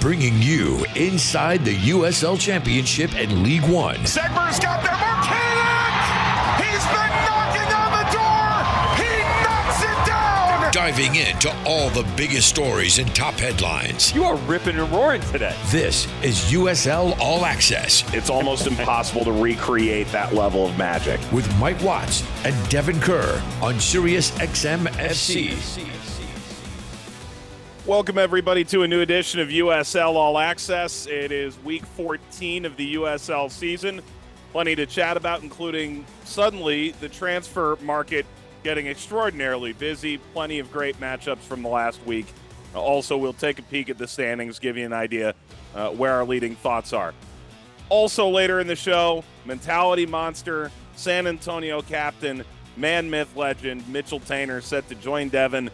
bringing you inside the USL Championship and League One. Segmer's got there, Marquinhos! He's been knocking on the door! He knocks it down! Diving into all the biggest stories and top headlines. You are ripping and roaring today. This is USL All Access. It's almost impossible to recreate that level of magic. With Mike Watts and Devon Kerr on SiriusXM FC. Welcome, everybody, to a new edition of USL All Access. It is week 14 of the USL season. Plenty to chat about, including suddenly the transfer market getting extraordinarily busy. Plenty of great matchups from the last week. Also, we'll take a peek at the standings, give you an idea where our leading thoughts are. Also, later in the show, mentality monster, San Antonio captain, man, myth, legend, Mitchell Taintor set to join Devon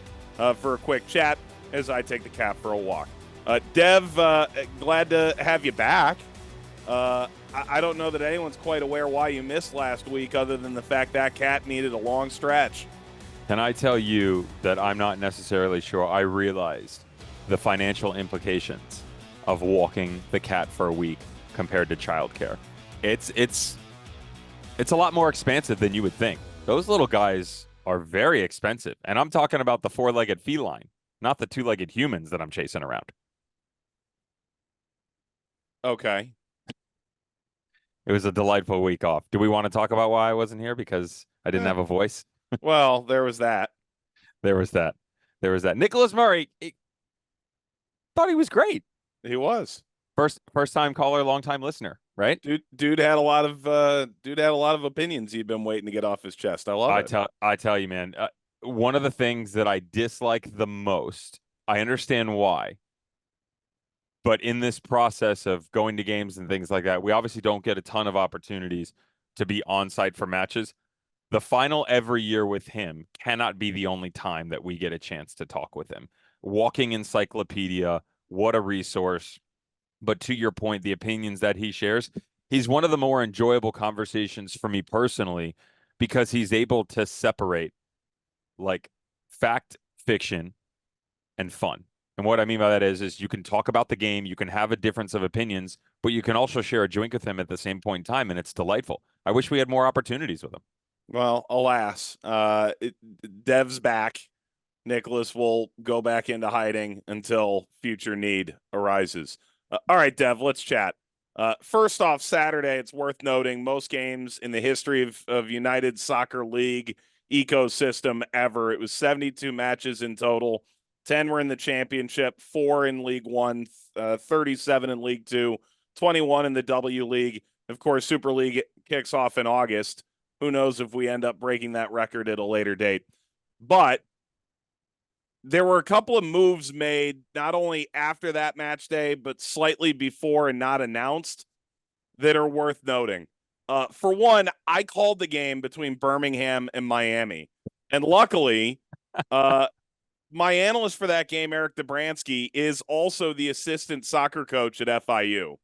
for a quick chat as I take the cat for a walk. Dev, glad to have you back. I don't know that anyone's quite aware why you missed last week other than the fact that cat needed a long stretch. Can I tell you that I'm not necessarily sure I realized the financial implications of walking the cat for a week compared to childcare? It's a lot more expensive than you would think. Those little guys are very expensive, and I'm talking about the four-legged feline, not the two-legged humans that I'm chasing around. Okay. It was a delightful week off. Do we want to talk about why I wasn't here? Because I didn't have a voice? Well, there was that. There was that. Nicholas Murray, thought he was great. He was. First-time caller, long-time listener, right? Dude had a lot of opinions he'd been waiting to get off his chest. I love it. I tell you, man, one of the things that I dislike the most, I understand why, but in this process of going to games and things like that, we obviously don't get a ton of opportunities to be on site for matches. The final every year with him cannot be the only time that we get a chance to talk with him. Walking encyclopedia, what a resource. But to your point, the opinions that he shares, he's one of the more enjoyable conversations for me personally because he's able to separate like fact, fiction, and fun. And what I mean by that is you can talk about the game, you can have a difference of opinions, but you can also share a drink with him at the same point in time, and it's delightful. I wish we had more opportunities with him. Well, alas, Dev's back. Nicholas will go back into hiding until future need arises. All right, Dev, let's chat. First off, Saturday, it's worth noting most games in the history of United Soccer League ecosystem ever. It was 72 matches in total. 10 were in the championship, 4 in League One, 37 in League Two, 21 in the W League. Of course, Super League kicks off in August. Who knows if we end up breaking that record at a later date. But there were a couple of moves made not only after that match day, but slightly before and not announced that are worth noting. For one, I called the game between Birmingham and Miami. And luckily, my analyst for that game, Eric Dobransky, is also the assistant soccer coach at FIU.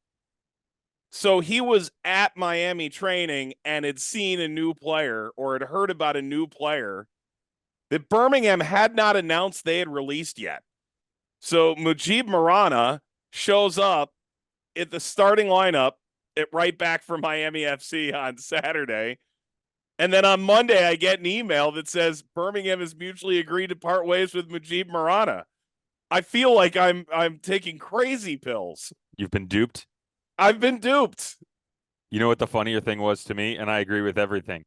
So he was at Miami training and had seen a new player or had heard about a new player that Birmingham had not announced they had released yet. So Mujib Marana shows up at the starting lineup at right back for Miami FC on Saturday. And then on Monday, I get an email that says Birmingham has mutually agreed to part ways with Mujib Marana. I feel like I'm taking crazy pills. You've been duped? I've been duped. You know what the funnier thing was to me? And I agree with everything.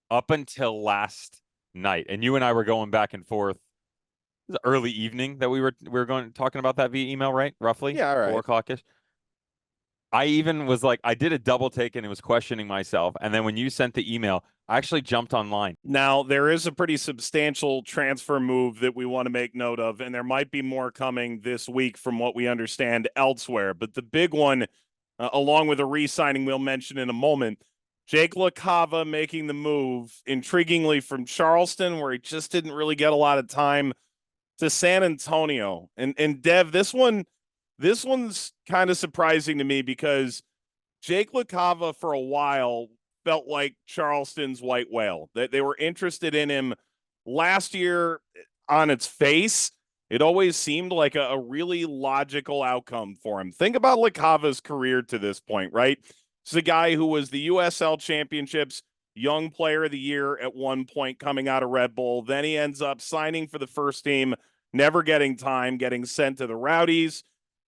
Up until last night, and you and I were going back and forth. It was early evening that we were talking about that via email, right? Roughly? Yeah, all right. 4 o'clock-ish. I even was like, I did a double take and it was questioning myself. And then when you sent the email, I actually jumped online. Now, there is a pretty substantial transfer move that we want to make note of, and there might be more coming this week from what we understand elsewhere. But the big one, along with a re-signing we'll mention in a moment, Jake LaCava making the move, intriguingly from Charleston, where he just didn't really get a lot of time, to San Antonio. And Dev, this one's kind of surprising to me because Jake LaCava for a while felt like Charleston's white whale. That they were interested in him last year on its face. It always seemed like a really logical outcome for him. Think about LaCava's career to this point, right? This is a guy who was the USL Championships Young Player of the Year at one point coming out of Red Bull. Then he ends up signing for the first team, never getting time, getting sent to the Rowdies.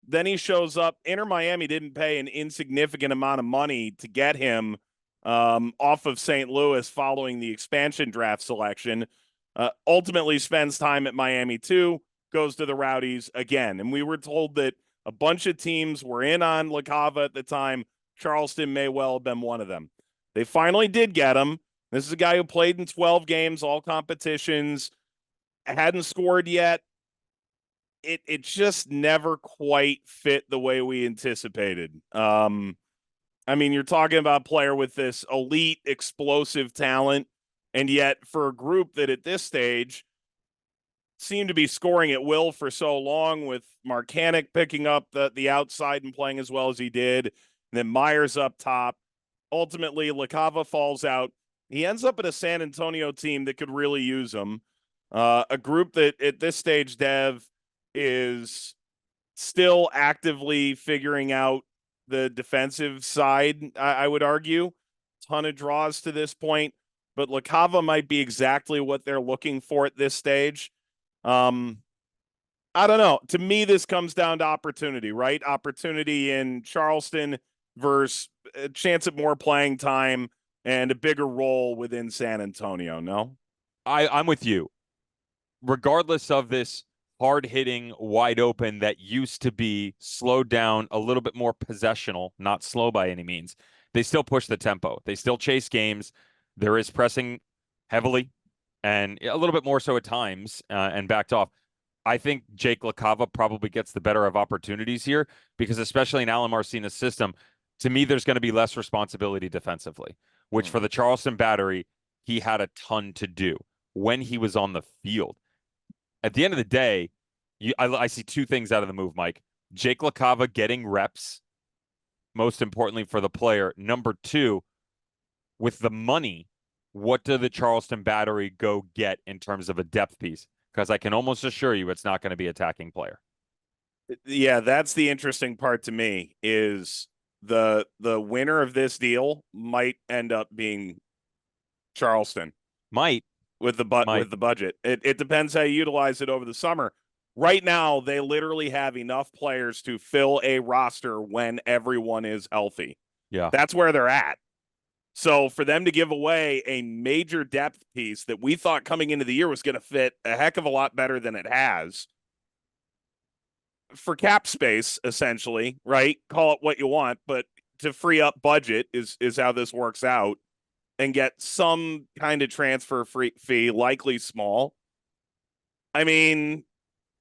Then he shows up. Inter Miami didn't pay an insignificant amount of money to get him off of St. Louis following the expansion draft selection. Ultimately spends time at Miami too, goes to the Rowdies again. And we were told that a bunch of teams were in on LaCava at the time. Charleston may well have been one of them. They finally did get him. This is a guy who played in 12 games, all competitions, hadn't scored yet. It just never quite fit the way we anticipated. I mean, you're talking about a player with this elite, explosive talent, and yet for a group that at this stage seemed to be scoring at will for so long, with Marcanic picking up the outside and playing as well as he did, and then Myers up top. Ultimately, LaCava falls out. He ends up at a San Antonio team that could really use him. A group that at this stage, Dev, is still actively figuring out the defensive side, I would argue. Ton of draws to this point, but LaCava might be exactly what they're looking for at this stage. I don't know. To me, this comes down to opportunity, right? Opportunity in Charleston versus a chance at more playing time and a bigger role within San Antonio, no? I'm with you. Regardless of this hard-hitting, wide open that used to be slowed down, a little bit more possessional, not slow by any means, they still push the tempo. They still chase games. There is pressing heavily and a little bit more so at times and backed off. I think Jake LaCava probably gets the better of opportunities here because especially in Alan Marcina's system, to me, there's going to be less responsibility defensively, which for the Charleston Battery, he had a ton to do when he was on the field. At the end of the day, I see two things out of the move, Mike. Jake LaCava getting reps, most importantly for the player. Number two, with the money, what do the Charleston Battery go get in terms of a depth piece? Because I can almost assure you it's not going to be attacking player. Yeah, that's the interesting part to me is the winner of this deal might end up being Charleston. Might. With the budget. It depends how you utilize it over the summer. Right now, they literally have enough players to fill a roster when everyone is healthy. Yeah. That's where they're at. So for them to give away a major depth piece that we thought coming into the year was going to fit a heck of a lot better than it has for cap space, essentially, right? Call it what you want, but to free up budget is how this works out. And get some kind of transfer fee, likely small. I mean,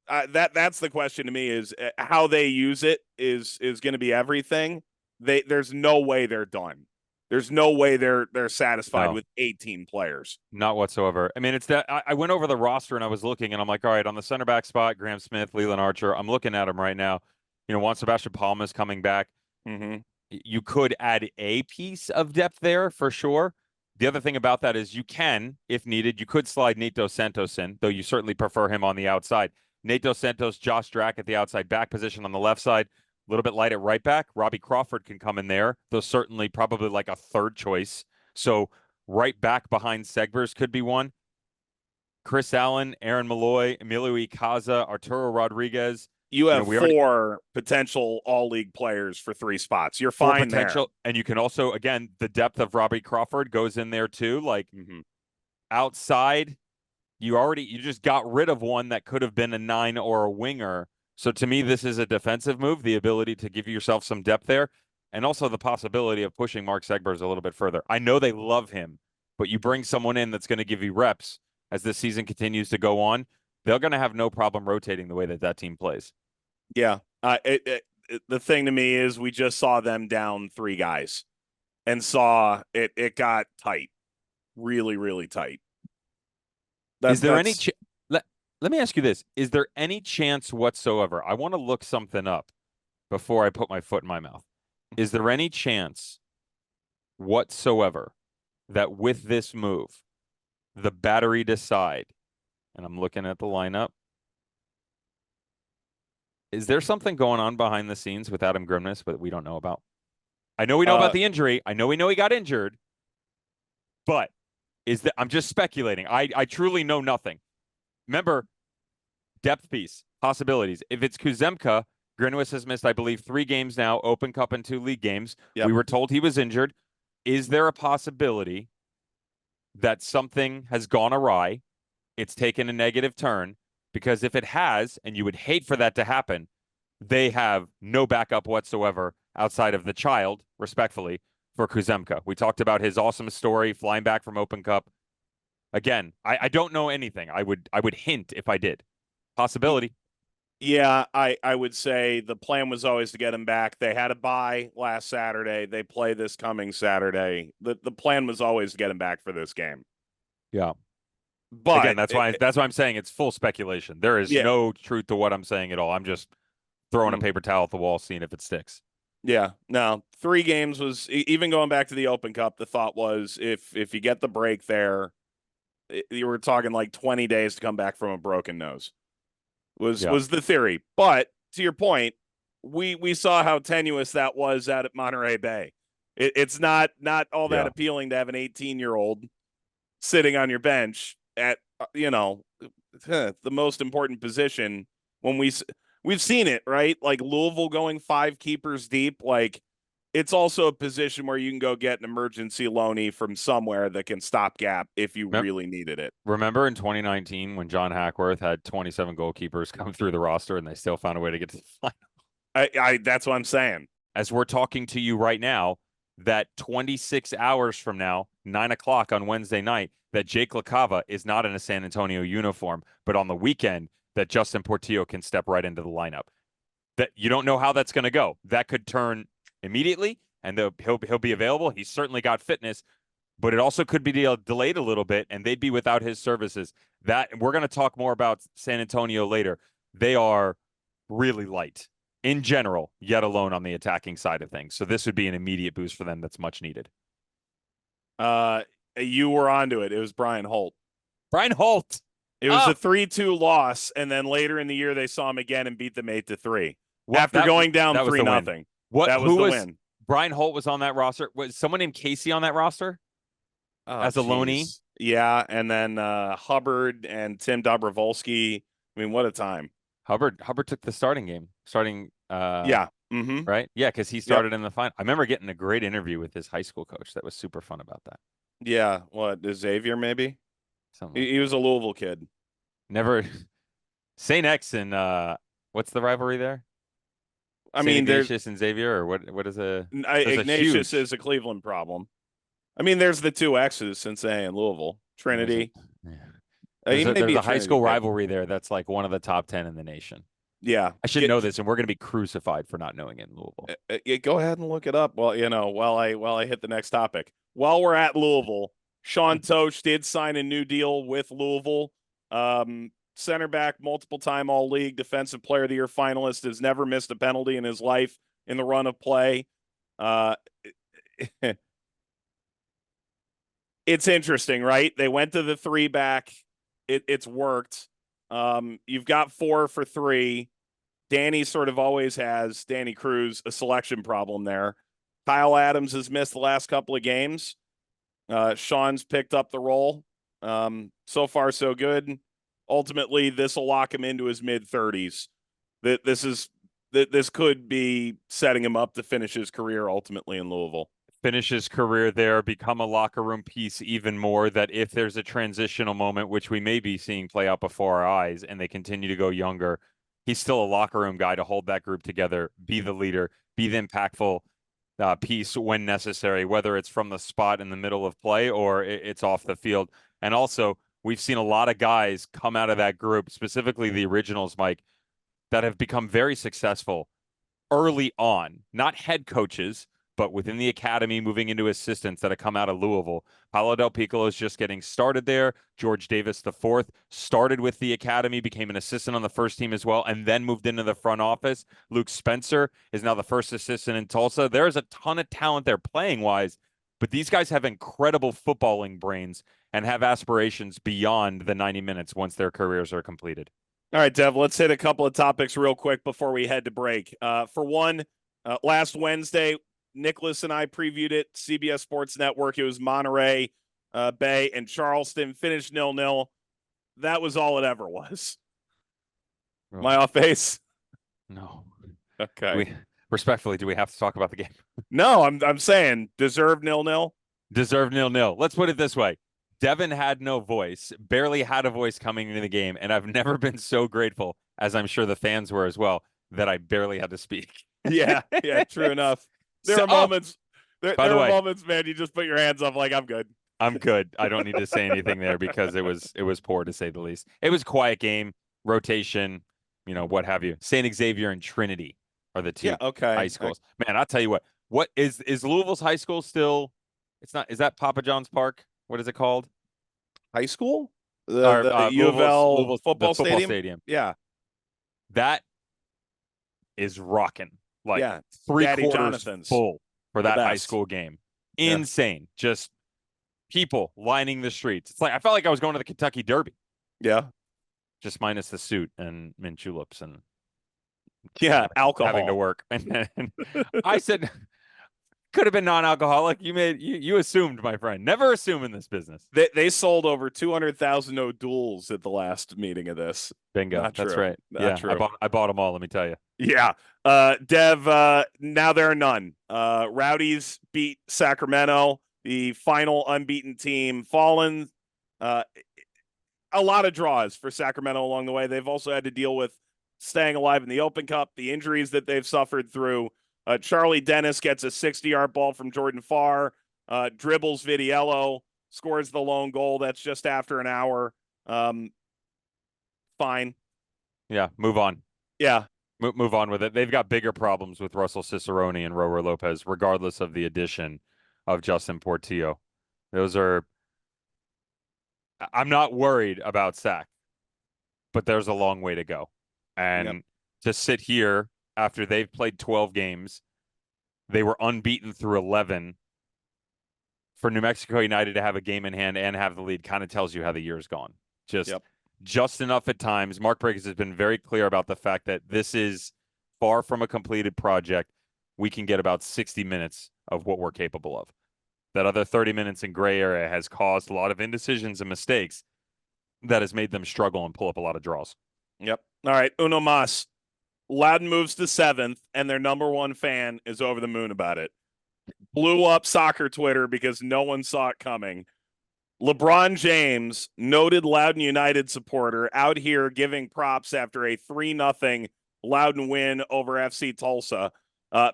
that's the question to me is how they use it is going to be everything. There's no way they're done. There's no way they're satisfied with 18 players. Not whatsoever. I mean, it's that I went over the roster and I was looking and I'm like, all right, on the center back spot, Graham Smith, Leland Archer. I'm looking at him right now. You know, Juan Sebastian Palma's coming back. Mm-hmm. You could add a piece of depth there for sure. The other thing about that is you can, if needed, you could slide Nate Dos Santos in, though you certainly prefer him on the outside. Nate Dos Santos, Josh Drack at the outside back position on the left side, a little bit light at right back. Robbie Crawford can come in there, though certainly probably like a third choice. So right back behind Segbers could be one. Chris Allen, Aaron Malloy, Emilio Icaza, Arturo Rodriguez. You have four potential all-league players for 3 spots. You're fine potential, there. And you can also, again, the depth of Robbie Crawford goes in there too. Like outside, you just got rid of one that could have been a 9 or a winger. So to me, this is a defensive move, the ability to give yourself some depth there, and also the possibility of pushing Mark Segbers a little bit further. I know they love him, but you bring someone in that's going to give you reps as this season continues to go on. They're going to have no problem rotating the way that team plays. Yeah. The thing to me is we just saw them down 3 guys and saw it got tight, really, really tight. Is there any let me ask you this. Is there any chance whatsoever? I want to look something up before I put my foot in my mouth. Is there any chance whatsoever that with this move, the Battery decide, and I'm looking at the lineup, Is there something going on behind the scenes with Adam Grimness that we don't know about? I know we know about the injury. I know we know he got injured, but I'm just speculating. I truly know nothing. Remember, depth piece, possibilities. If it's Kuzemka, Grinwis has missed, I believe, 3 games now, Open Cup and 2 league games. Yep. We were told he was injured. Is there a possibility that something has gone awry? It's taken a negative turn, because if it has, and you would hate for that to happen, they have no backup whatsoever outside of the child, respectfully, for Kuzemka. We talked about his awesome story, flying back from Open Cup. Again, I don't know anything. I would hint if I did. Possibility. Yeah, I would say the plan was always to get him back. They had a bye last Saturday. They play this coming Saturday. The plan was always to get him back for this game. Yeah. But again, that's why I'm saying it's full speculation. There is no truth to what I'm saying at all. I'm just throwing a paper towel at the wall, seeing if it sticks. Yeah. No, 3 games was, even going back to the Open Cup, the thought was if you get the break there, you were talking like 20 days to come back from a broken nose. Was the theory. But to your point, we saw how tenuous that was out at Monterey Bay. It's not all that appealing to have an 18-year-old sitting on your bench at the most important position when we've seen it, right? Like Louisville going 5 keepers deep. Like, it's also a position where you can go get an emergency loanee from somewhere that can stop-gap if you really needed it. Remember in 2019 when John Hackworth had 27 goalkeepers come through the roster and they still found a way to get to the final? That's what I'm saying. As we're talking to you right now, that 26 hours from now, 9 o'clock on Wednesday night, that Jake LaCava is not in a San Antonio uniform, but on the weekend that Justin Portillo can step right into the lineup. That you don't know how that's going to go. That could turn immediately, and he'll be available. He's certainly got fitness, but it also could be delayed a little bit, and they'd be without his services. That we're going to talk more about San Antonio later. They are really light in general, yet alone on the attacking side of things. So this would be an immediate boost for them that's much needed. You were onto it. It was Brian Holt. Brian Holt. It was a 3-2 loss, and then later in the year they saw him again and beat them 8-3 after going down 3-0. That was the win. Brian Holt was on that roster. Was someone named Casey on that roster as a loanee? Yeah, and then Hubbard and Tim Dobrovolsky. I mean, what a time. Hubbard took the starting. Yeah. Mm-hmm. Right? Yeah, because he started in the final. I remember getting a great interview with his high school coach. That was super fun about that. Yeah. What, Xavier maybe? He was a Louisville kid. Never. St. X and what's the rivalry there? I mean, Ignatius and Xavier, or what is Ignatius is a Cleveland problem. I mean, there's the 2 X's, Cincinnati and Louisville, Trinity. There's a high school rivalry there that's like one of the top 10 in the nation. Yeah, I should know this, and we're going to be crucified for not knowing it in Louisville. Go ahead and look it up. Well, while I hit the next topic. While we're at Louisville, Sean Tosh did sign a new deal with Louisville. Center back, multiple-time All-League Defensive Player of the Year finalist, has never missed a penalty in his life in the run of play. It's interesting, right? They went to the 3-back. It's worked. You've got 4 for 3. Danny sort of always has, Danny Cruz, a selection problem there. Kyle Adams has missed the last couple of games. Sean's picked up the role. So far, so good. Ultimately, this will lock him into his mid-30s. This could be setting him up to finish his career ultimately in Louisville. Finish his career there, become a locker room piece even more, that if there's a transitional moment, which we may be seeing play out before our eyes, and they continue to go younger, he's still a locker room guy to hold that group together, be the leader, be the impactful piece when necessary, whether it's from the spot in the middle of play or it's off the field. And also, we've seen a lot of guys come out of that group, specifically the originals, Mike, that have become very successful early on, not head coaches, but within the academy, moving into assistants that have come out of Louisville. Paolo Del Piccolo is just getting started there. George Davis IV started with the academy, became an assistant on the first team as well, and then moved into the front office. Luke Spencer is now the first assistant in Tulsa. There's a ton of talent there playing-wise, but these guys have incredible footballing brains and have aspirations beyond the 90 minutes once their careers are completed. All right, Dev, let's hit a couple of topics real quick before we head to break. For one, last Wednesday, Nicholas and I previewed it, CBS Sports Network. It was Monterey Bay and Charleston, finished 0-0. That was all it ever was. Oh. Am I off base? No. Okay. Respectfully, do we have to talk about the game? No, I'm saying deserved 0-0. Deserved 0-0. Let's put it this way. Devon had no voice, barely had a voice coming into the game, and I've never been so grateful, as I'm sure the fans were as well, that I barely had to speak. Yeah, true enough. There are moments. There are moments, man. You just put your hands up like I'm good. I'm good. I don't need to say anything there because it was poor to say the least. It was a quiet game, rotation, what have you. St. Xavier and Trinity are the two high schools. Man, I'll tell you what. What is Louisville's high school still? It's not. Is that Papa John's Park? What is it called? High school? The U of L football stadium? Yeah. That is rocking. Like Daddy 3/4 Jonathan's full for that high best. school game. Insane. Just people lining the streets. It's like I felt like I was going to the Kentucky Derby. Yeah. Just minus the suit and mint juleps and alcohol having to work. And I said could have been non-alcoholic. You assumed, my friend. Never assume in this business. They sold over 200,000 O'Douls at the last meeting of this. Bingo. Not That's true. right. Not true. I bought them all, let me tell you. Yeah. Dev, now there are none. Rowdies beat Sacramento, the final unbeaten team. Fallen. A lot of draws for Sacramento along the way. They've also had to deal with staying alive in the Open Cup, the injuries that they've suffered through. Charlie Dennis gets a 60-yard ball from Jordan Farr, dribbles Vidiello, scores the lone goal. That's just after an hour. Fine. Yeah, move on. Yeah. Move on with it. They've got bigger problems with Russell Cicerone and Rower Lopez, regardless of the addition of Justin Portillo. I'm not worried about Sac, but there's a long way to go. And to sit here after they've played 12 games, they were unbeaten through 11. For New Mexico United to have a game in hand and have the lead kind of tells you how the year's gone. Just enough at times. Mark Briggs has been very clear about the fact that this is far from a completed project. We can get about 60 minutes of what we're capable of. That other 30 minutes in gray area has caused a lot of indecisions and mistakes that has made them struggle and pull up a lot of draws. Yep. All right. Uno mas. Loudon moves to 7th, and their number one fan is over the moon about it. Blew up soccer Twitter because no one saw it coming. LeBron James, noted Loudon United supporter, out here giving props after a 3-0 Loudon win over FC Tulsa.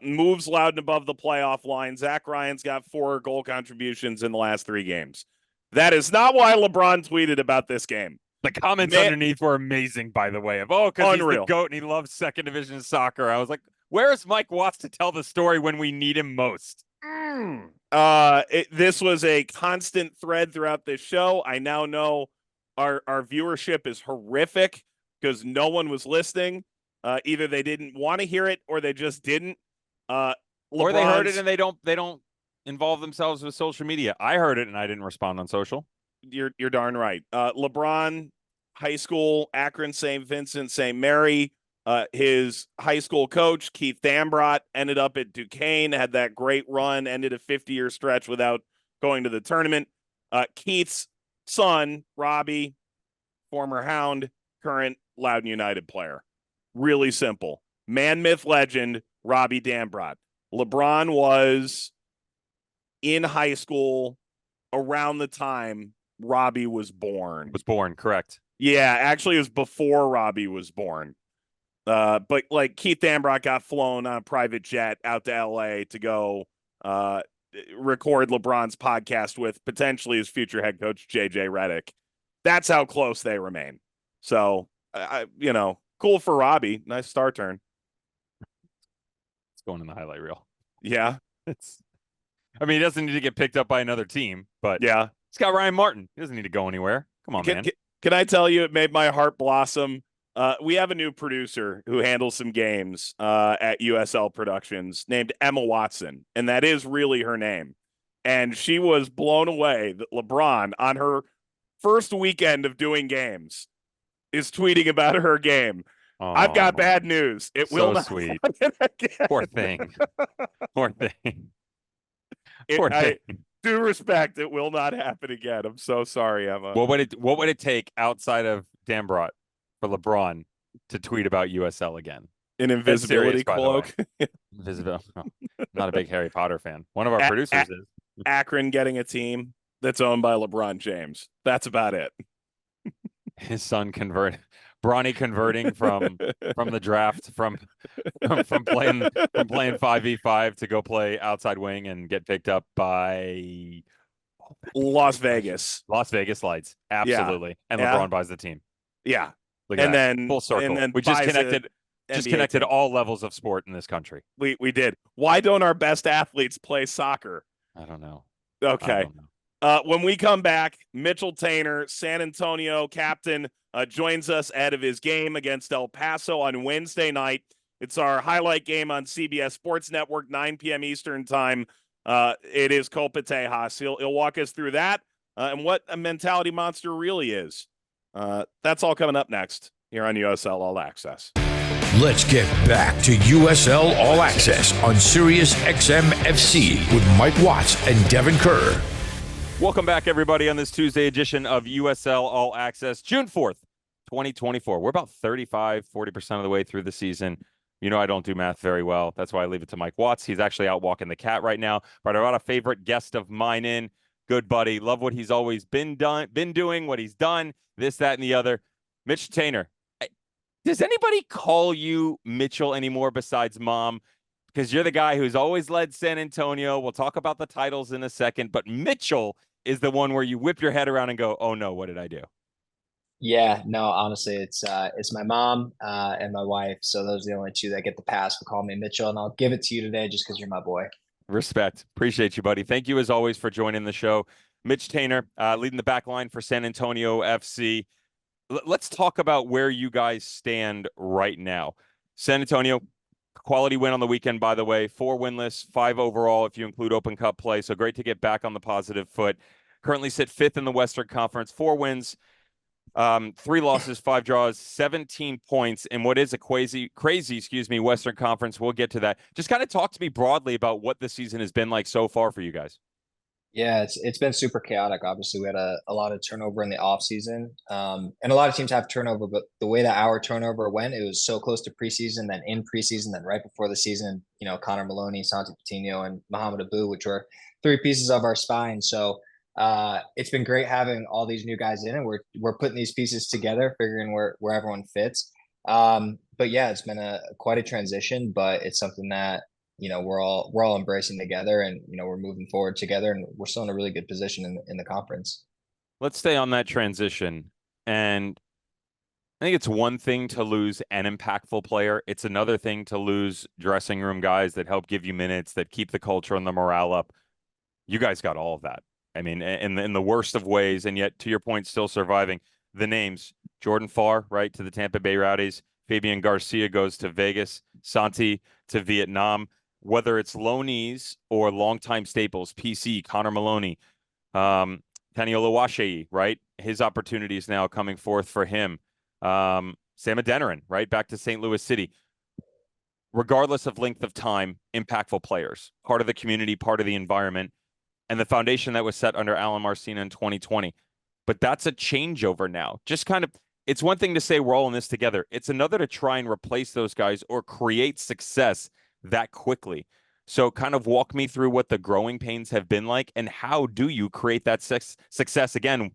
Moves Loudon above the playoff line. Zach Ryan's got 4 goal contributions in the last 3 games. That is not why LeBron tweeted about this game. The comments underneath were amazing, by the way, because he's the GOAT and he loves second division soccer. I was like, where's Mike Watts to tell the story when we need him most? This was a constant thread throughout this show. I now know our viewership is horrific because no one was listening. Either they didn't want to hear it or they just didn't. Or they heard it and they don't involve themselves with social media. I heard it and I didn't respond on social. You're darn right. LeBron, high school, Akron, St. Vincent, St. Mary. His high school coach, Keith Dambrot, ended up at Duquesne, had that great run, ended a 50-year stretch without going to the tournament. Keith's son, Robbie, former Hound, current Loudon United player. Really simple. Man, myth, legend, Robbie Dambrot. LeBron was in high school around the time Robbie was born. Correct. Yeah, actually it was before Robbie was born. But like Keith Dambrot got flown on a private jet out to LA to go record LeBron's podcast with potentially his future head coach, JJ Redick. That's how close they remain. So, cool for Robbie. Nice star turn. It's going in the highlight reel. Yeah. He doesn't need to get picked up by another team, but yeah, he's got Ryan Martin. He doesn't need to go anywhere. Come on, man. Can I tell you, it made my heart blossom. We have a new producer who handles some games at USL Productions named Emma Watson, and that is really her name. And she was blown away that LeBron, on her first weekend of doing games, is tweeting about her game. I've got bad news. It will not sweet. happen again. Poor thing. Poor thing. Due respect, it will not happen again. I'm so sorry, Emma. What would it take outside of Dambrot for LeBron to tweet about USL again? An invisibility cloak. Invisibility. Oh, not a big Harry Potter fan. One of our producers is. Akron getting a team that's owned by LeBron James. That's about it. His son Bronny converting from the draft from playing 5v5 to go play outside wing and get picked up by Las Vegas Lights. Absolutely. Yeah. And LeBron buys the team. Yeah. Look at then full circle. And then we just connected all levels of sport in this country. We did. Why don't our best athletes play soccer? I don't know. Okay. When we come back, Mitchell Taintor, San Antonio captain, joins us ahead of his game against El Paso on Wednesday night. It's our highlight game on CBS Sports Network, 9 p.m. Eastern time. It is Copa Tejas. He'll walk us through that and what a mentality monster really is. That's all coming up next here on USL All Access. Let's get back to USL All Access on SiriusXM FC with Mike Watts and Devon Kerr. Welcome back, everybody, on this Tuesday edition of USL All Access, June 4th, 2024. We're about 40% of the way through the season. You know I don't do math very well. That's why I leave it to Mike Watts. He's actually out walking the cat right now. But I brought a favorite guest of mine in. Good buddy. Love what he's always been doing, what he's done, this, that, and the other. Mitch Taintor. Does anybody call you Mitchell anymore besides Mom? Because you're the guy who's always led San Antonio. We'll talk about the titles in a second. But Mitchell is the one where you whip your head around and go, oh, no, what did I do? Yeah, no, honestly, it's my mom and my wife. So those are the only two that get the pass for calling me Mitchell. And I'll give it to you today just because you're my boy. Respect. Appreciate you, buddy. Thank you, as always, for joining the show. Mitch Taintor, leading the back line for San Antonio FC. Let's talk about where you guys stand right now. San Antonio, quality win on the weekend, by the way. 4 winless, 5 overall if you include Open Cup play. So great to get back on the positive foot. Currently sit 5th in the Western Conference. 4 wins, 3 losses, 5 draws, 17 points in what is a crazy, Western Conference. We'll get to that. Just kind of talk to me broadly about what the season has been like so far for you guys. Yeah, it's been super chaotic. Obviously, we had a lot of turnover in the offseason. And a lot of teams have turnover, but the way that our turnover went, it was so close to preseason, then in preseason, then right before the season, Connor Maloney, Santi Patino, and Mohamed Abu, which were 3 pieces of our spine. So it's been great having all these new guys in, and we're putting these pieces together, figuring where everyone fits. But yeah, it's been quite a transition, but it's something that we're all embracing together, and we're moving forward together, and we're still in a really good position in the conference. Let's stay on that transition. And I think it's one thing to lose an impactful player. It's another thing to lose dressing room guys that help give you minutes, that keep the culture and the morale up. You guys got all of that. I mean, in the worst of ways, and yet, to your point, still surviving. The names: Jordan Farr, right, to the Tampa Bay Rowdies. Fabian Garcia goes to Vegas. Santi to Vietnam. Whether it's loanees or longtime staples, PC, Connor Maloney, Taniolo Washei, right? His opportunities now coming forth for him. Sam Adeniran, right? Back to St. Louis City. Regardless of length of time, impactful players, part of the community, part of the environment, and the foundation that was set under Alan Marcina in 2020. But that's a changeover now. Just kind of, it's one thing to say we're all in this together. It's another to try and replace those guys or create success that quickly. So kind of walk me through what the growing pains have been like, and how do you create that success again?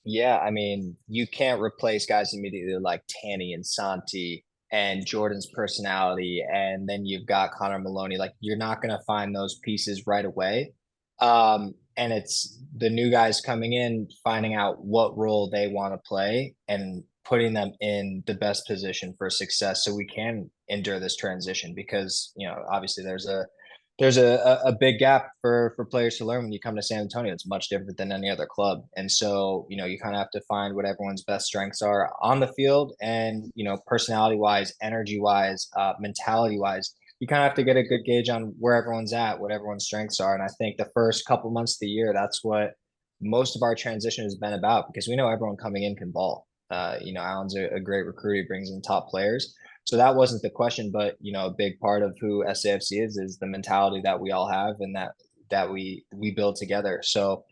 Yeah, I mean, you can't replace guys immediately like Tanny and Santi and Jordan's personality, and then you've got Connor Maloney. Like, you're not going to find those pieces right away. And it's the new guys coming in, finding out what role they want to play and putting them in the best position for success so we can endure this transition, because obviously there's a big gap for players to learn when you come to San Antonio. It's much different than any other club, and so you kind of have to find what everyone's best strengths are on the field, and personality wise, energy wise, mentality wise, you kind of have to get a good gauge on where everyone's at, what everyone's strengths are. And I think the first couple months of the year, that's what most of our transition has been about, because we know everyone coming in can ball. Alan's a great recruiter. He brings in top players. So that wasn't the question, but, a big part of who SAFC is the mentality that we all have and that we build together. So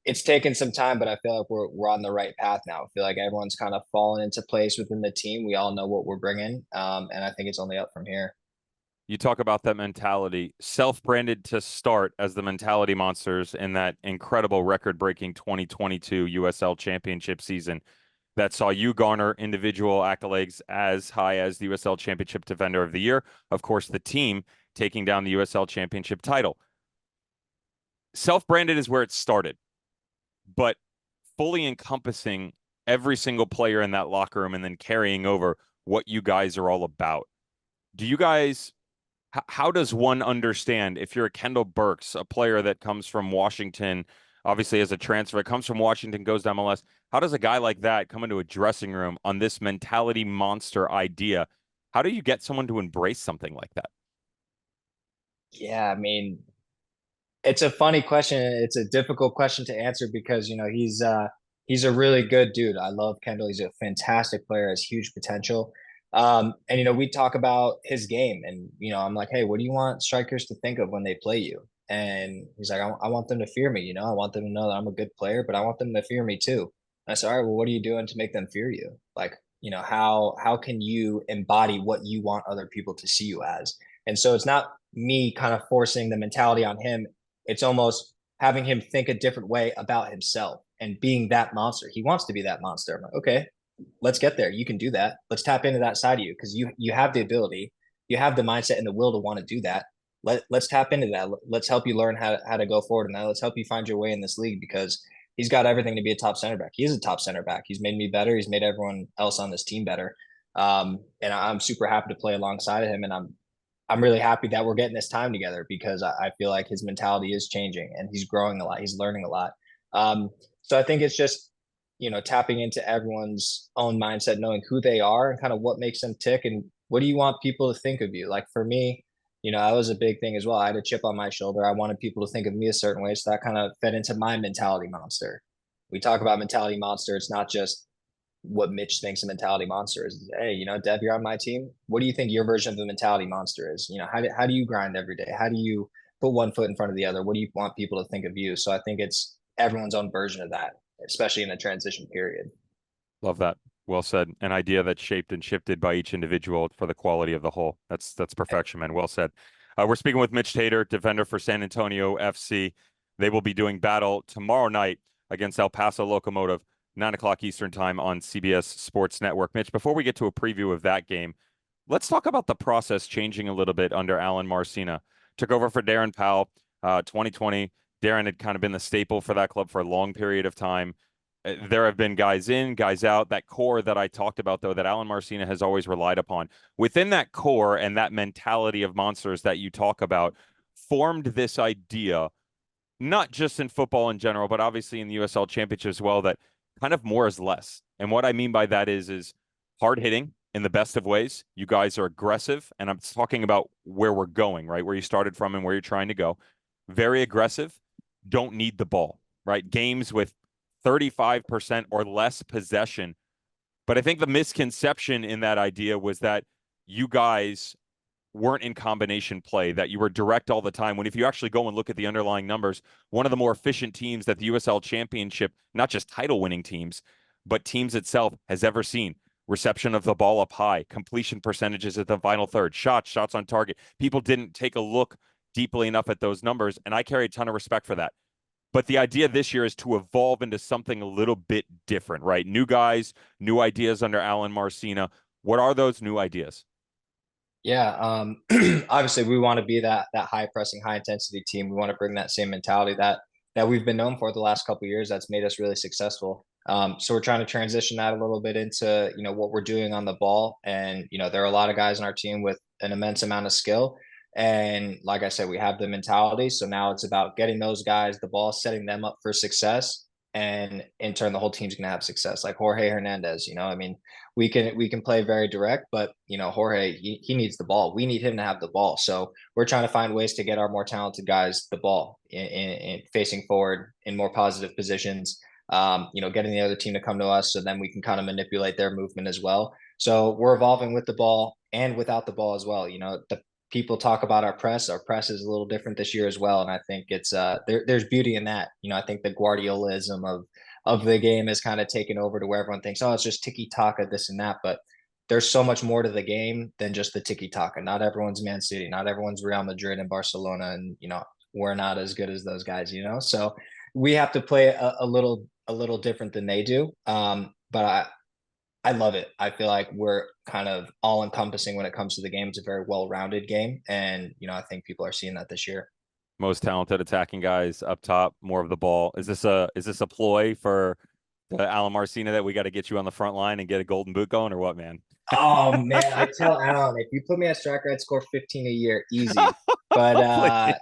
it's taken some time, but I feel like we're on the right path now. I feel like everyone's kind of fallen into place within the team. We all know what we're bringing, and I think it's only up from here. You talk about that mentality, self-branded to start as the Mentality Monsters in that incredible record-breaking 2022 USL Championship season that saw you garner individual accolades as high as the USL Championship Defender of the Year. Of course, the team taking down the USL Championship title. Self-branded is where it started, but fully encompassing every single player in that locker room and then carrying over what you guys are all about. Do you guys, how does one understand if you're a Kendall Burks, a player that comes from Washington, obviously as a transfer, comes from Washington, goes to MLS, how does a guy like that come into a dressing room on this mentality monster idea? How do you get someone to embrace something like that? Yeah, I mean, it's a funny question. It's a difficult question to answer because, he's a really good dude. I love Kendall. He's a fantastic player, has huge potential. And we talk about his game and, I'm like, hey, what do you want strikers to think of when they play you? And he's like, I want them to fear me. I want them to know that I'm a good player, but I want them to fear me too. And I said, all right, well, what are you doing to make them fear you? Like, how can you embody what you want other people to see you as? And so it's not me kind of forcing the mentality on him. It's almost having him think a different way about himself and being that monster. He wants to be that monster. I'm like, okay, let's get there. You can do that. Let's tap into that side of you because you have the ability, you have the mindset and the will to want to do that. Let's tap into that. Let's help you learn how to go forward in that. Let's help you find your way in this league because he's got everything to be a top center back. He is a top center back. He's made me better. He's made everyone else on this team better. And I'm super happy to play alongside of him. And I'm really happy that we're getting this time together because I feel like his mentality is changing and he's growing a lot. He's learning a lot. So I think it's just, tapping into everyone's own mindset, knowing who they are and kind of what makes them tick and what do you want people to think of you? Like for me, that was a big thing as well. I had a chip on my shoulder. I wanted people to think of me a certain way. So that kind of fed into my mentality monster. We talk about mentality monster. It's not just what Mitch thinks a mentality monster is. Hey, Dev, you're on my team. What do you think your version of the mentality monster is? How do you grind every day? How do you put one foot in front of the other? What do you want people to think of you? So I think it's everyone's own version of that, especially in a transition period. Love that. Well said. An idea that's shaped and shifted by each individual for the quality of the whole. That's perfection, man. Well said. We're speaking with Mitch Taintor, defender for San Antonio FC. They will be doing battle tomorrow night against El Paso Locomotive, 9:00 Eastern time on CBS Sports Network. Mitch, before we get to a preview of that game, let's talk about the process changing a little bit under Alan Marcina. Took over for Darren Powell, 2020. Darren had kind of been the staple for that club for a long period of time. There have been guys in, guys out. That core that I talked about, though, that Alan Marcina has always relied upon. Within that core and that mentality of monsters that you talk about, formed this idea, not just in football in general, but obviously in the USL Championship as well, that kind of more is less. And what I mean by that is hard hitting in the best of ways. You guys are aggressive, and I'm talking about where we're going, right? Where you started from and where you're trying to go. Very aggressive, don't need the ball, right? Games with 35% or less possession. But I think the misconception in that idea was that you guys weren't in combination play, that you were direct all the time. When if you actually go and look at the underlying numbers, one of the more efficient teams that the USL Championship, not just title winning teams, but teams itself has ever seen. Reception of the ball up high, completion percentages at the final third, shots on target. People didn't take a look deeply enough at those numbers, and I carry a ton of respect for that. But the idea this year is to evolve into something a little bit different, right? New guys, new ideas under Alan Marcina. What are those new ideas? Yeah, obviously we want to be that high pressing, high intensity team. We want to bring that same mentality that we've been known for the last couple of years. That's made us really successful. So we're trying to transition that a little bit into what we're doing on the ball. And there are a lot of guys on our team with an immense amount of skill. And like I said, we have the mentality. So now it's about getting those guys the ball, setting them up for success. And in turn, the whole team's going to have success. Like Jorge Hernandez, I mean, we can play very direct, but Jorge, he needs the ball. We need him to have the ball. So we're trying to find ways to get our more talented guys the ball in facing forward in more positive positions. getting the other team to come to us so then we can kind of manipulate their movement as well. So we're evolving with the ball and without the ball as well. The people talk about our press. Our press is a little different this year as well. And I think it's there's beauty in that. I think the Guardiolism of the game is kind of taken over to where everyone thinks, oh, it's just tiki-taka, this and that. But there's so much more to the game than just the tiki-taka. Not everyone's Man City, not everyone's Real Madrid and Barcelona. And, we're not as good as those guys, So we have to play a little different than they do. But I love it. I feel like we're kind of all encompassing when it comes to the game. It's a very well-rounded game. And, I think people are seeing that this year. Most talented attacking guys up top, more of the ball. Is this a ploy for the Alan Marcina that we got to get you on the front line and get a golden boot going, or what, man? Oh man, I tell Alan, if you put me at striker, I'd score 15 a year, easy. But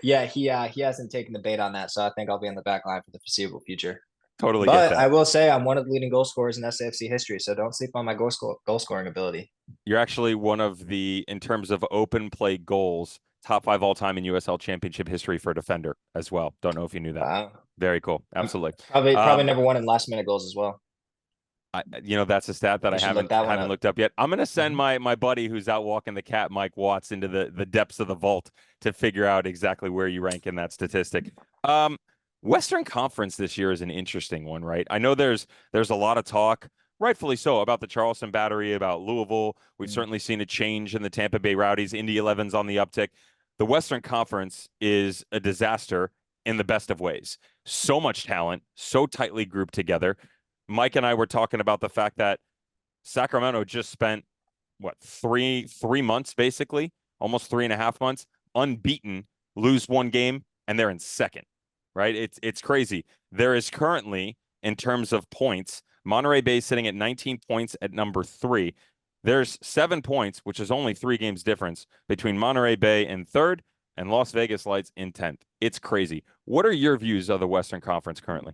yeah, he hasn't taken the bait on that, so I think I'll be on the back line for the foreseeable future. Totally But get that. I will say I'm one of the leading goal scorers in SAFC history, so don't sleep on my goal scoring ability. You're actually one of the, in terms of open play goals, top 5 all time in USL Championship history for a defender as well. Don't know if you knew that. Wow. Very cool. Absolutely. Probably number one in last minute goals as well. That's a stat that I haven't looked up yet. I'm going to send my buddy who's out walking the cat, Mike Watts, into the depths of the vault to figure out exactly where you rank in that statistic. Western Conference this year is an interesting one, right? I know there's a lot of talk, rightfully so, about the Charleston Battery, about Louisville. We've certainly seen a change in the Tampa Bay Rowdies. Indy 11's on the uptick. The Western Conference is a disaster in the best of ways. So much talent, so tightly grouped together. Mike and I were talking about the fact that Sacramento just spent, three months, basically, almost 3.5 months, unbeaten, lose one game, and they're in second, right? It's crazy. There is currently, in terms of points, Monterey Bay sitting at 19 points at number 3. There's 7 points, which is only 3 games difference between Monterey Bay in 3rd and Las Vegas Lights in 10th. It's crazy. What are your views of the Western Conference currently?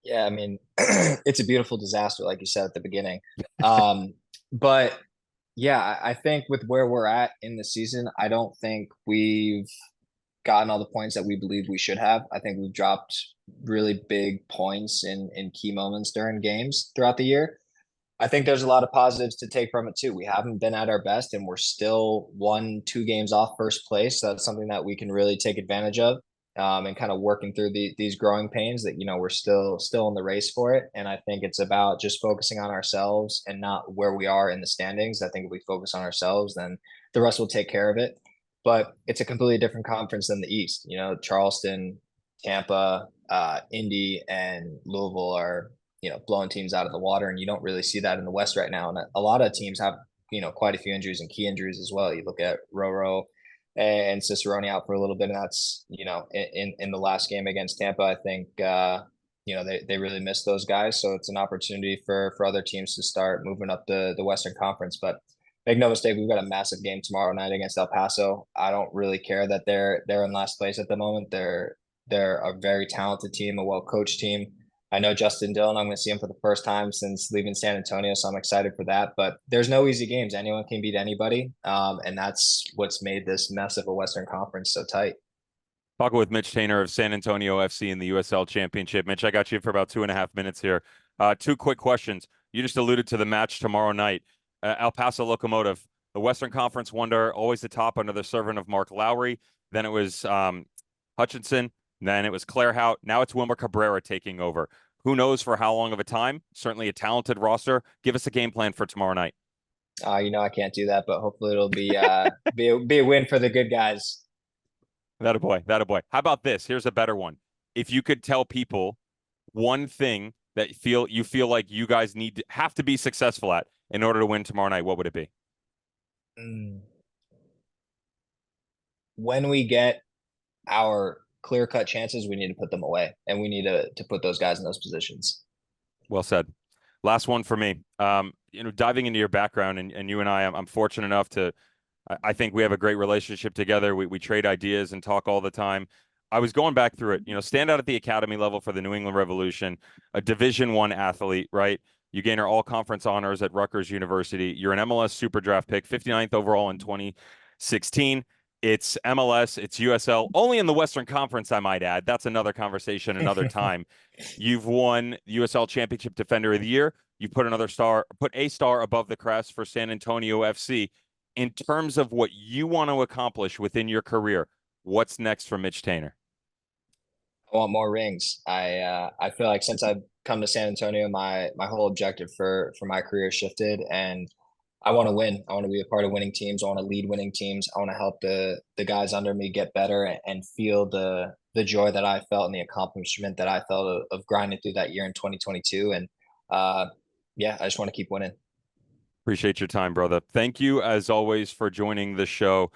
Yeah, I mean, it's a beautiful disaster, like you said at the beginning. But yeah, I think with where we're at in the season, I don't think we've gotten all the points that we believe we should have. I think we've dropped really big points in key moments during games throughout the year. I think there's a lot of positives to take from it too. We haven't been at our best and we're still 1-2 games off first place. So that's something that we can really take advantage of. And kind of working through these growing pains that, we're still in the race for it. And I think it's about just focusing on ourselves and not where we are in the standings. I think if we focus on ourselves, then the rest will take care of it. But it's a completely different conference than the East. Charleston, Tampa, Indy, and Louisville are, blowing teams out of the water. And you don't really see that in the West right now. And a lot of teams have, quite a few injuries and key injuries as well. You look at Roro and Cicerone out for a little bit, and that's in the last game against Tampa. I think they really missed those guys, so it's an opportunity for other teams to start moving up the Western Conference. But make no mistake, we've got a massive game tomorrow night against El Paso. I don't really care that they're in last place at the moment. They're a very talented team, a well coached team. I know Justin Dillon. I'm going to see him for the first time since leaving San Antonio, so I'm excited for that. But there's no easy games. Anyone can beat anybody, and that's what's made this mess of a Western Conference so tight. Talking with Mitch Taintor of San Antonio FC in the USL Championship. Mitch, I got you for about 2.5 minutes here. 2 quick questions. You just alluded to the match tomorrow night. El Paso Locomotive, the Western Conference wonder, always the top under the servant of Mark Lowry. Then it was Hutchinson. Then it was Claire Hout. Now it's Wilmer Cabrera taking over. Who knows for how long of a time? Certainly a talented roster. Give us a game plan for tomorrow night. I can't do that, but hopefully it'll be be a win for the good guys. That a boy. How about this? Here's a better one. If you could tell people one thing that you feel like you guys have to be successful at in order to win tomorrow night, what would it be? When we get our clear-cut chances, we need to put them away, and we need to put those guys in those positions. Well said. Last one for me. Diving into your background, and you and I'm fortunate enough to, I think we have a great relationship together. We trade ideas and talk all the time. I was going back through it. Stand out at the academy level for the New England Revolution, a Division I athlete, right? You gain our all-conference honors at Rutgers University. You're an MLS Super Draft pick, 59th overall in 2016. It's MLS, it's USL, only in the Western Conference, I might add. That's another conversation, another time. You've won USL Championship Defender of the Year. You put a star above the crest for San Antonio FC. In terms of what you want to accomplish within your career, what's next for Mitch Taintor? I want more rings. I feel like since I've come to San Antonio, my whole objective for my career shifted, and I want to win. I want to be a part of winning teams. I want to lead winning teams. I want to help the guys under me get better and feel the joy that I felt and the accomplishment that I felt of grinding through that year in 2022. And yeah, I just want to keep winning. Appreciate your time, brother. Thank you, as always, for joining the show.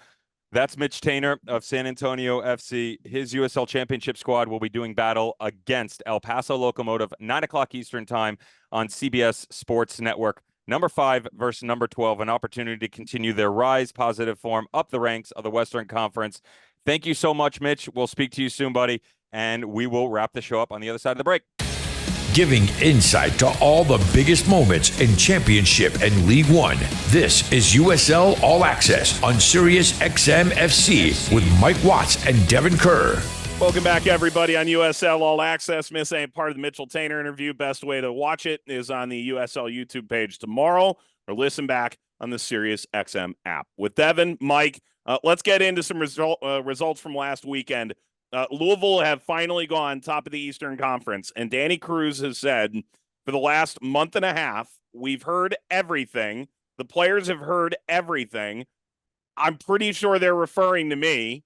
That's Mitch Taintor of San Antonio FC. His USL Championship squad will be doing battle against El Paso Locomotive, 9 o'clock Eastern time on CBS Sports Network. Number 5 versus number 12, an opportunity to continue their rise, positive form, up the ranks of the Western Conference. Thank you so much, Mitch. We'll speak to you soon, buddy, and we will wrap the show up on the other side of the break. Giving insight to all the biggest moments in Championship and League One. This is USL All Access on SiriusXM FC with Mike Watts and Devon Kerr. Welcome back, everybody, on USL All Access. Miss any part of the Mitchell Taintor interview, best way to watch it is on the USL YouTube page tomorrow, or listen back on the SiriusXM app. With Devon, Mike, let's get into some results from last weekend. Louisville have finally gone top of the Eastern Conference, and Danny Cruz has said for the last month and a half, we've heard everything. The players have heard everything. I'm pretty sure they're referring to me.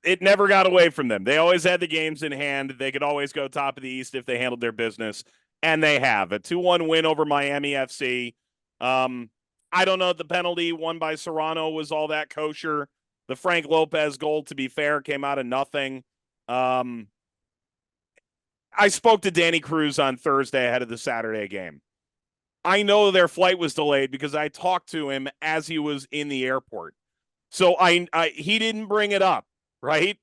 It never got away from them. They always had the games in hand. They could always go top of the East if they handled their business, and they have. A 2-1 win over Miami FC. I don't know if the penalty won by Serrano was all that kosher. The Frank Lopez goal, to be fair, came out of nothing. I spoke to Danny Cruz on Thursday ahead of the Saturday game. I know their flight was delayed because I talked to him as he was in the airport. So he didn't bring it up, right?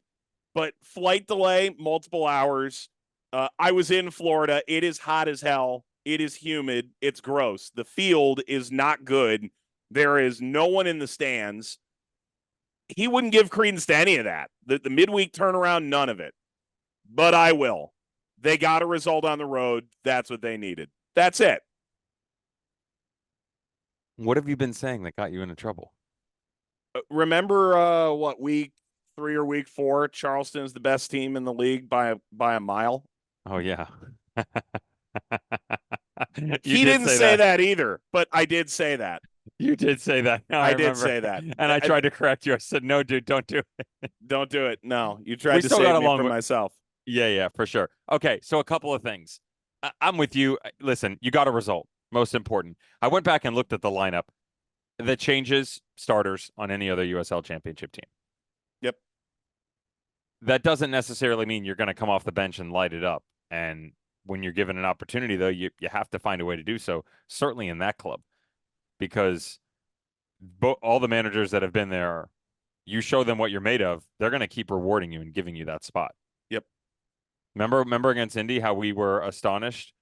But flight delay, multiple hours. I was in Florida. It is hot as hell. It is humid. It's gross. The field is not good. There is no one in the stands. He wouldn't give credence to any of that. The midweek turnaround, none of it. But I will. They got a result on the road. That's what they needed. That's it. What have you been saying that got you into trouble? Remember week 3 or week 4? Charleston's the best team in the league by a mile. Oh yeah. He didn't say that either, but I did say that. You did say that. No, I did say that. And I tried to correct you. I said, no, dude, don't do it. Don't do it. No, you tried to save me from myself. Yeah, for sure. Okay, so a couple of things. I'm with you. Listen, you got a result. Most important. I went back and looked at the lineup that changes starters on any other USL Championship team. Yep. That doesn't necessarily mean you're going to come off the bench and light it up. And when you're given an opportunity, though, you have to find a way to do so, certainly in that club. Because all the managers that have been there, you show them what you're made of, they're going to keep rewarding you and giving you that spot. Yep. Remember against Indy how we were astonished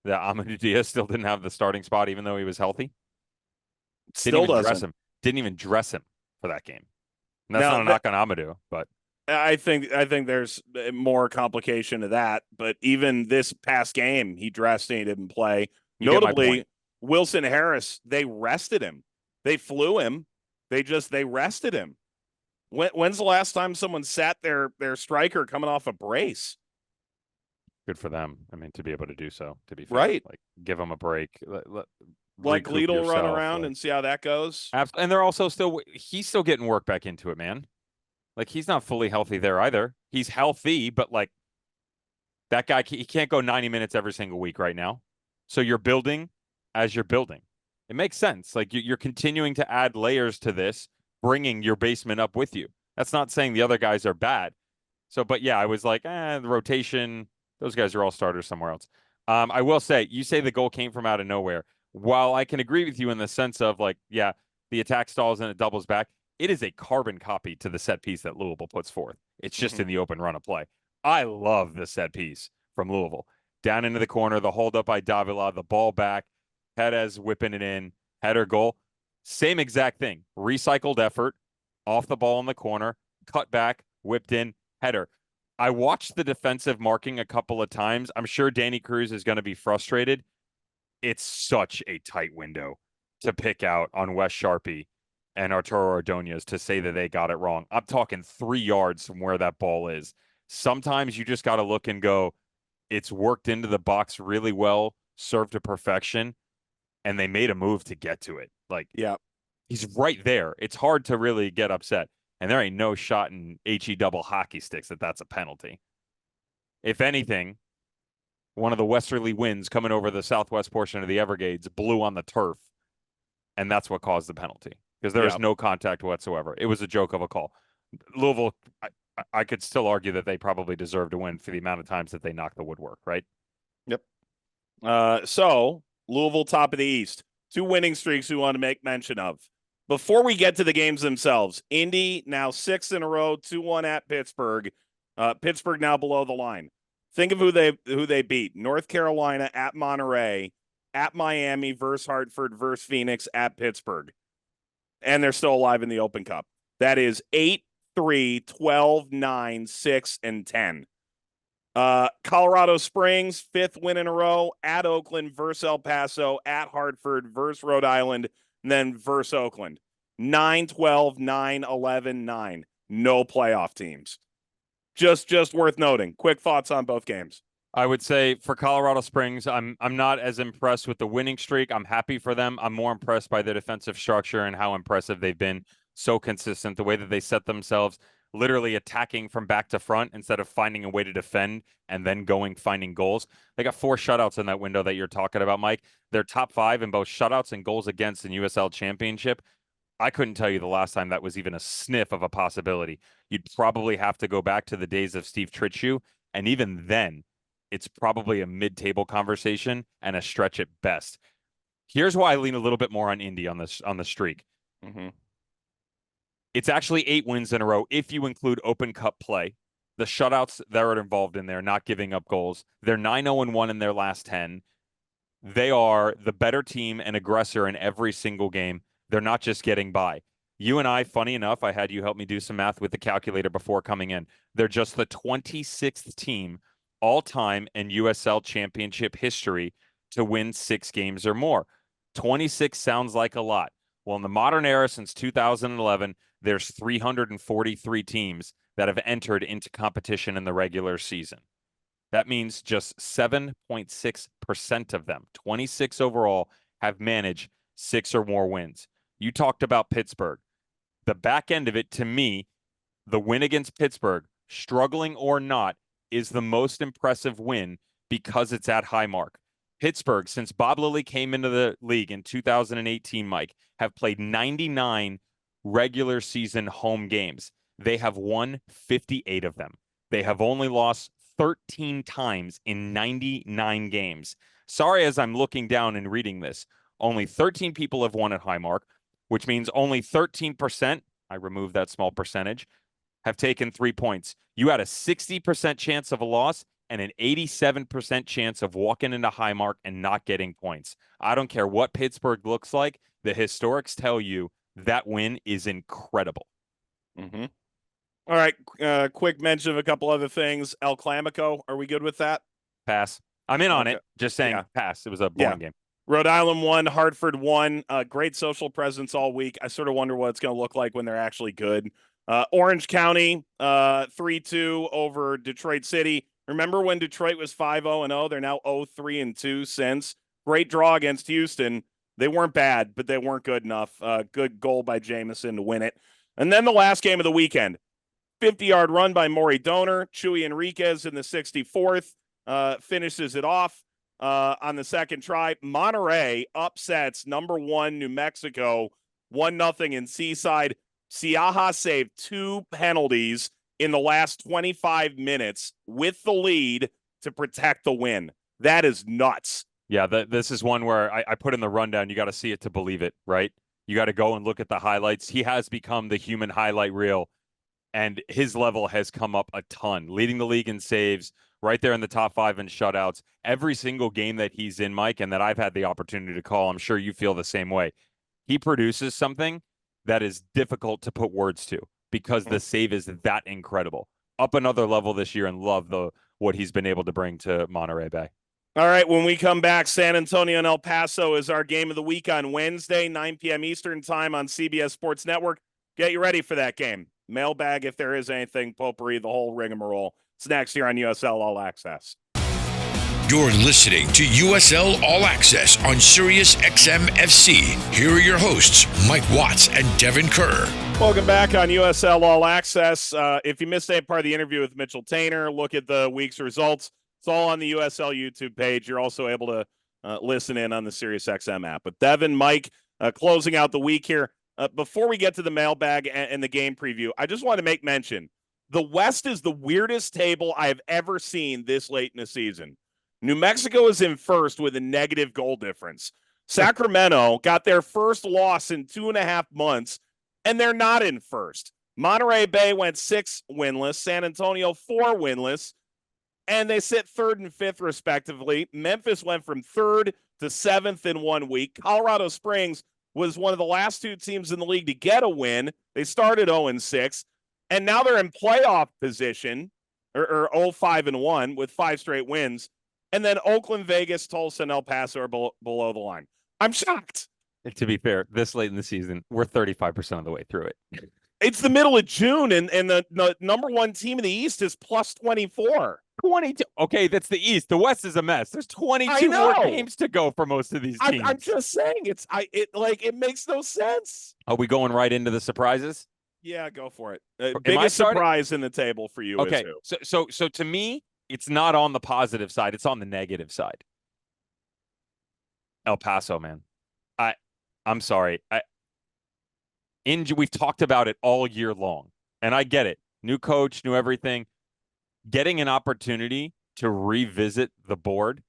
that Amadou Diaz still didn't have the starting spot even though he was healthy? Didn't even dress him for that game. And that's not a knock on Amadou, but I think there's more complication to that. But even this past game, he dressed and he didn't play. Notably, Wilson Harris, they rested him. They flew him. They rested him. When's the last time someone sat their striker coming off a brace? Good for them. I mean, to be able to do so, to be fair. Right. Like, give them a break. Let Gleedle run around and see how that goes. And they're also he's still getting work back into it, man. Like, he's not fully healthy there either. He's healthy, but like that guy, he can't go 90 minutes every single week right now. So you're building as you're building. It makes sense. Like, you're continuing to add layers to this, bringing your basement up with you. That's not saying the other guys are bad. So, but yeah, I was like, the rotation, those guys are all starters somewhere else. I will say, you say the goal came from out of nowhere. While I can agree with you in the sense of like, yeah, the attack stalls and it doubles back, it is a carbon copy to the set piece that Louisville puts forth. It's just in the open run of play. I love the set piece from Louisville. Down into the corner, the hold up by Davila, the ball back, Perez whipping it in, header goal. Same exact thing. Recycled effort. off the ball in the corner, cut back, whipped in, header. I watched the defensive marking a couple of times. I'm sure Danny Cruz is going to be frustrated. It's such a tight window to pick out on Wes Sharpie and Arturo Ordonez to say that they got it wrong. I'm talking 3 yards from where that ball is. Sometimes you just got to look and go, it's worked into the box really well, served to perfection, and they made a move to get to it. Like, Yeah. he's right there. It's hard to really get upset. And there ain't no shot in HE double hockey sticks that's a penalty. If anything, one of the westerly winds coming over the southwest portion of the Everglades blew on the turf, and that's what caused the penalty, because there was no contact whatsoever. It was a joke of a call. Louisville, I could still argue that they probably deserve to win for the amount of times that they knocked the woodwork, right? Yep. So Louisville, top of the East. 2 winning streaks we want to make mention of. Before we get to the games themselves, Indy now 6 in a row, 2-1 at Pittsburgh. Pittsburgh now below the line. Think of who they beat. North Carolina at Monterey, at Miami versus Hartford versus Phoenix, at Pittsburgh. And they're still alive in the Open Cup. That is 8-3, 12-9, 6, and 10. Colorado Springs, 5th win in a row, at Oakland versus El Paso, at Hartford versus Rhode Island, and then versus Oakland. 9-12, 9-11, 9. No playoff teams. Just worth noting. Quick thoughts on both games. I would say for Colorado Springs, I'm not as impressed with the winning streak. I'm happy for them. I'm more impressed by the defensive structure and how impressive they've been. So consistent, the way that they set themselves, literally attacking from back to front instead of finding a way to defend and then finding goals. They got 4 shutouts in that window that you're talking about, Mike. They're top 5 in both shutouts and goals against in USL Championship. I couldn't tell you the last time that was even a sniff of a possibility. You'd probably have to go back to the days of Steve Tritschu, and even then, it's probably a mid-table conversation and a stretch at best. Here's why I lean a little bit more on Indy on the streak. Mm-hmm. It's actually 8 wins in a row if you include Open Cup play. The shutouts that are involved in there, not giving up goals. They're 9-0-1 in their last 10. They are the better team and aggressor in every single game. They're not just getting by. You and I, funny enough, I had you help me do some math with the calculator before coming in. They're just the 26th team all-time in USL Championship history to win 6 games or more. 26 sounds like a lot. Well, in the modern era, since 2011, there's 343 teams that have entered into competition in the regular season. That means just 7.6% of them, 26 overall, have managed 6 or more wins. You talked about Pittsburgh. The back end of it, to me, the win against Pittsburgh, struggling or not, is the most impressive win because it's at Highmark. Pittsburgh, since Bob Lilly came into the league in 2018, Mike, have played 99 regular season home games. They have won 58 of them. They have only lost 13 times in 99 games. Sorry, as I'm looking down and reading this, only 13 people have won at Highmark, which means only 13%, I removed that small percentage, have taken 3 points. You had a 60% chance of a loss and an 87% chance of walking into Highmark and not getting points. I don't care what Pittsburgh looks like. The historics tell you that win is incredible. Mm-hmm. All right. Quick mention of a couple other things. El Clamico, are we good with that? Pass. I'm in on it. Just saying pass. It was a boring game. Rhode Island won, Hartford won. Great social presence all week. I sort of wonder what it's going to look like when they're actually good. Orange County, 3-2 over Detroit City. Remember when Detroit was 5-0-0? They're now 0-3-2 since. Great draw against Houston. They weren't bad, but they weren't good enough. Good goal by Jamison to win it. And then the last game of the weekend, 50-yard run by Maury Donor. Chuy Enriquez in the 64th finishes it off. On the second try, Monterey upsets number 1 New Mexico 1-0 in Seaside. Siaha saved 2 penalties in the last 25 minutes with the lead to protect the win. That is nuts. Yeah, this is one where I put in the rundown. You got to see it to believe it, right? You got to go and look at the highlights. He has become the human highlight reel, and his level has come up a ton, leading the league in saves, right there in the top 5 in shutouts. Every single game that he's in, Mike, and that I've had the opportunity to call, I'm sure you feel the same way. He produces something that is difficult to put words to because the save is that incredible. Up another level this year, and love what he's been able to bring to Monterey Bay. All right, when we come back, San Antonio and El Paso is our game of the week on Wednesday, 9 p.m. Eastern time on CBS Sports Network. Get you ready for that game. Mailbag, if there is anything, potpourri, the whole rigmarole. It's next here on USL All Access. You're listening to USL All Access on SiriusXM FC. Here are your hosts, Mike Watts and Devon Kerr. Welcome back on USL All Access. If you missed any part of the interview with Mitchell Taintor, look at the week's results. It's all on the USL YouTube page. You're also able to listen in on the SiriusXM app. But Devon, Mike, closing out the week here. Before we get to the mailbag and the game preview, I just want to make mention. The West is the weirdest table I have ever seen this late in the season. New Mexico is in first with a negative goal difference. Sacramento got their first loss in 2.5 months, and they're not in first. Monterey Bay went 6 winless, San Antonio 4 winless, and they sit 3rd and 5th respectively. Memphis went from 3rd to 7th in 1 week. Colorado Springs was one of the last 2 teams in the league to get a win. They started 0-6, and now they're in playoff position, or 0-5-1 with 5 straight wins. And then Oakland, Vegas, Tulsa, and El Paso are below the line. I'm shocked. To be fair, this late in the season, we're 35% of the way through it. It's the middle of June, and the number 1 team in the East is plus 24. 22. Okay, that's the East. The West is a mess. There's 22 more games to go for most of these teams. I'm just saying, it makes no sense. Are we going right into the surprises? Yeah, go for it. Biggest surprise in the table for you is who? So to me, it's not on the positive side. It's on the negative side. El Paso, man. I'm sorry. We've talked about it all year long, and I get it. New coach, new everything. Getting an opportunity to revisit the board,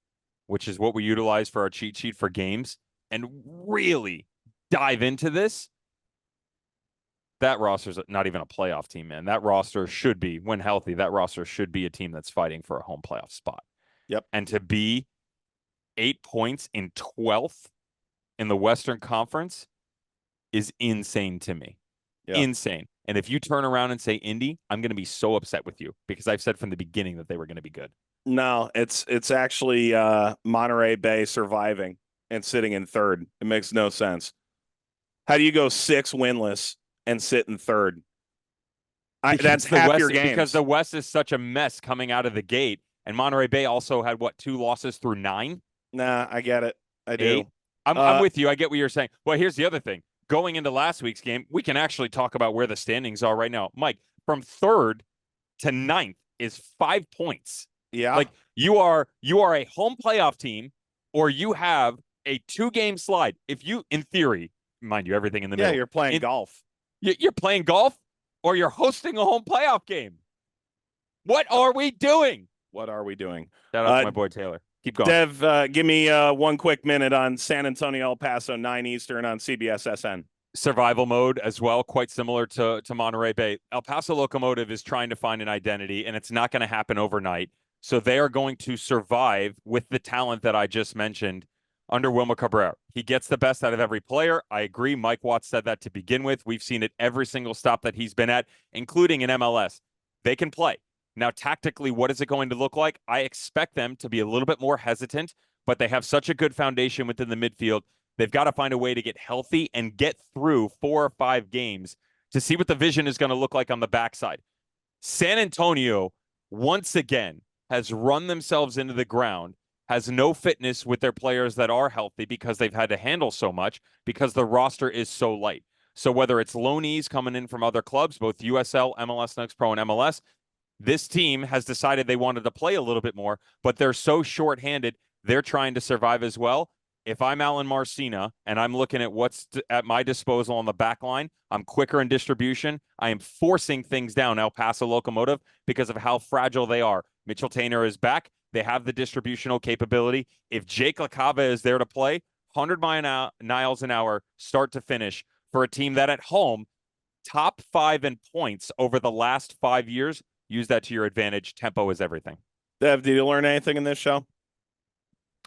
which is what we utilize for our cheat sheet for games, and really dive into this. That roster's not even a playoff team, man. That roster should be, when healthy, that roster should be a team that's fighting for a home playoff spot. Yep. And to be 8 points in 12th in the Western Conference is insane to me. Yep. Insane. And if you turn around and say Indy, I'm going to be so upset with you because I've said from the beginning that they were going to be good. No, it's actually Monterey Bay surviving and sitting in 3rd. It makes no sense. How do you go 6 winless and sit in 3rd? That's half your games. Because the West is such a mess coming out of the gate. And Monterey Bay also had, 2 losses through 9? Nah, I get it. I do. I'm with you. I get what you're saying. Well, here's the other thing. Going into last week's game, we can actually talk about where the standings are right now. Mike, from 3rd to 9th is 5 points. Yeah. Like you are a home playoff team, or you have a 2-game slide. If you, in theory, mind you, everything in the middle. Yeah, you're playing golf. You're playing golf, or you're hosting a home playoff game. What are we doing? What are we doing? Shout out to my boy Taylor. Keep going. Dev, give me 1 quick minute on San Antonio, El Paso, 9 Eastern on CBS SN. Survival mode as well, quite similar to Monterey Bay. El Paso Locomotive is trying to find an identity, and it's not going to happen overnight. So they are going to survive with the talent that I just mentioned under Wilmer Cabrera. He gets the best out of every player. I agree. Mike Watts said that to begin with. We've seen it every single stop that he's been at, including in MLS. They can play. Now, tactically, what is it going to look like? I expect them to be a little bit more hesitant, but they have such a good foundation within the midfield. They've got to find a way to get healthy and get through 4 or 5 games to see what the vision is going to look like on the backside. San Antonio, once again, has run themselves into the ground, has no fitness with their players that are healthy because they've had to handle so much because the roster is so light. So whether it's loanees coming in from other clubs, both USL, MLS Next Pro, and MLS, this team has decided they wanted to play a little bit more, but they're so shorthanded, they're trying to survive as well. If I'm Alan Marcina and I'm looking at what's at my disposal on the back line, I'm quicker in distribution. I am forcing things down El Paso Locomotive because of how fragile they are. Mitchell Taintor is back. They have the distributional capability. If Jake LaCava is there to play, 100 miles an hour, start to finish, for a team that at home, top 5 in points over the last 5 years. Use that to your advantage. Tempo is everything. Dev, did you learn anything in this show?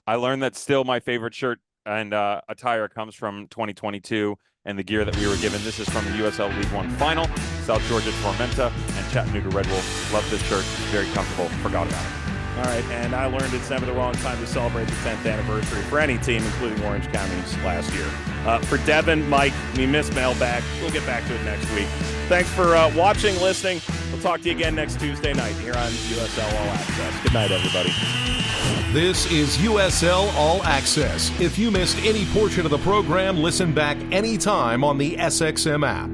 I learned that still my favorite shirt and attire comes from 2022 and the gear that we were given. This is from the USL League One final. South Georgia Tormenta and Chattanooga Red Wolves. Love this shirt. Very comfortable. Forgot about it. All right, and I learned it's never the wrong time to celebrate the 10th anniversary for any team, including Orange County's last year. For Devon, Mike, we missed Mailbag. We'll get back to it next week. Thanks for watching, listening. We'll talk to you again next Tuesday night here on USL All Access. Good night, everybody. This is USL All Access. If you missed any portion of the program, listen back anytime on the SXM app.